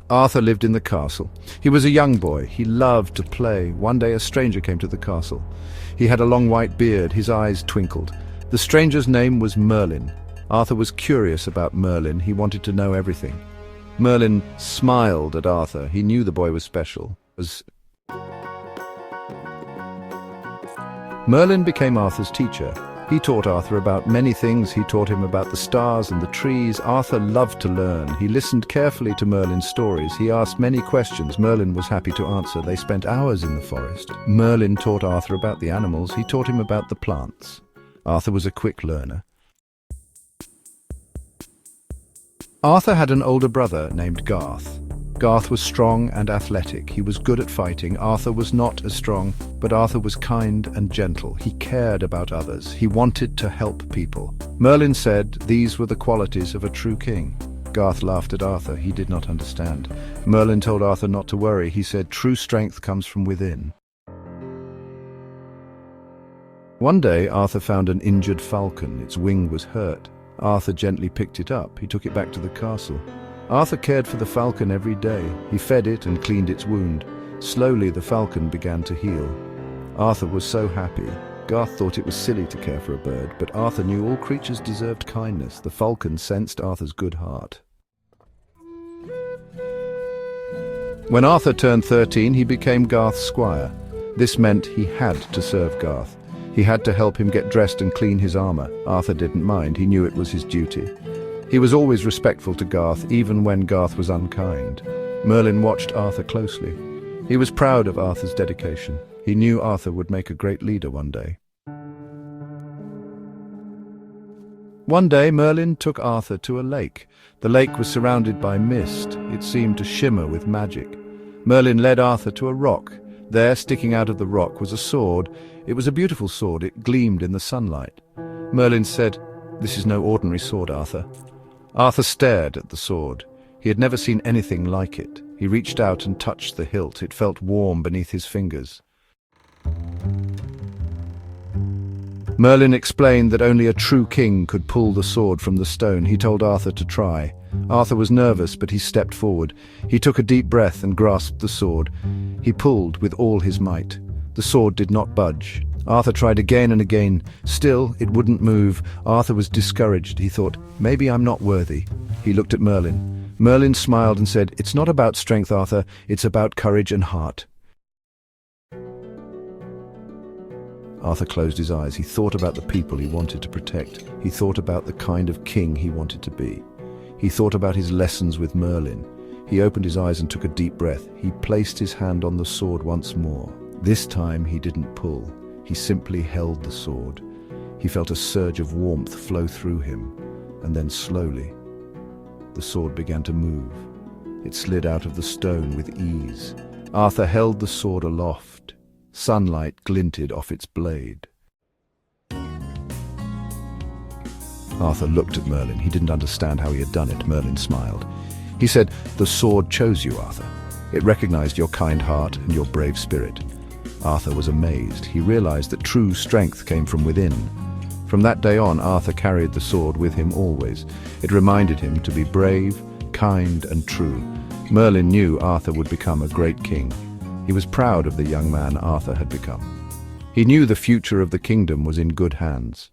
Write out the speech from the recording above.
Arthur lived in the castle. He was a young boy. He loved to play. One day a stranger came to the castle. He had a long white beard. His eyes twinkled. The stranger's name was Merlin. Arthur was curious about Merlin. He wanted to know everything. Merlin smiled at Arthur. He knew the boy was special. Merlin became Arthur's teacher. He taught Arthur about many things. He taught him about the stars and the trees. Arthur loved to learn. He listened carefully to Merlin's stories. He asked many questions. Merlin was happy to answer. They spent hours in the forest. Merlin taught Arthur about the animals. He taught him about the plants. Arthur was a quick learner. Arthur had an older brother named Garth. Garth was strong and athletic. He was good at fighting. Arthur was not as strong, but Arthur was kind and gentle. He cared about others. He wanted to help people. Merlin said these were the qualities of a true king. Garth laughed at Arthur. He did not understand. Merlin told Arthur not to worry. He said true strength comes from within. One day Arthur found an injured falcon. Its wing was hurt. Arthur gently picked it up. He took it back to the castle. Arthur cared for the falcon every day. He fed it and cleaned its wound. Slowly the falcon began to heal. Arthur was so happy. Garth thought it was silly to care for a bird, but Arthur knew all creatures deserved kindness. The falcon sensed Arthur's good heart. When Arthur turned 13, he became Garth's squire. This meant he had to serve Garth. He had to help him get dressed and clean his armor. Arthur didn't mind. He knew it was his duty. He was always respectful to Garth, even when Garth was unkind. Merlin watched Arthur closely. He was proud of Arthur's dedication. He knew Arthur would make a great leader one day. One day, Merlin took Arthur to a lake. The lake was surrounded by mist. It seemed to shimmer with magic. Merlin led Arthur to a rock. There, sticking out of the rock, was a sword. It was a beautiful sword. It gleamed in the sunlight. Merlin said, "This is no ordinary sword, Arthur." Arthur stared at the sword. He had never seen anything like it. He reached out and touched the hilt. It felt warm beneath his fingers. Merlin explained that only a true king could pull the sword from the stone. He told Arthur to try. Arthur was nervous, but he stepped forward. He took a deep breath and grasped the sword. He pulled with all his might. The sword did not budge. Arthur tried again and again. Still, it wouldn't move. Arthur was discouraged. He thought, maybe I'm not worthy. He looked at Merlin. Merlin smiled and said, "It's not about strength, Arthur. It's about courage and heart." Arthur closed his eyes. He thought about the people he wanted to protect. He thought about the kind of king he wanted to be. He thought about his lessons with Merlin. He opened his eyes and took a deep breath. He placed his hand on the sword once more. This time he didn't pull. He simply held the sword. He felt a surge of warmth flow through him, and then slowly, the sword began to move. It slid out of the stone with ease. Arthur held the sword aloft. Sunlight glinted off its blade. Arthur looked at Merlin. He didn't understand how he had done it. Merlin smiled. He said, "The sword chose you, Arthur. It recognized your kind heart and your brave spirit." Arthur was amazed. He realized that true strength came from within. From that day on, Arthur carried the sword with him always. It reminded him to be brave, kind, and true. Merlin knew Arthur would become a great king. He was proud of the young man Arthur had become. He knew the future of the kingdom was in good hands.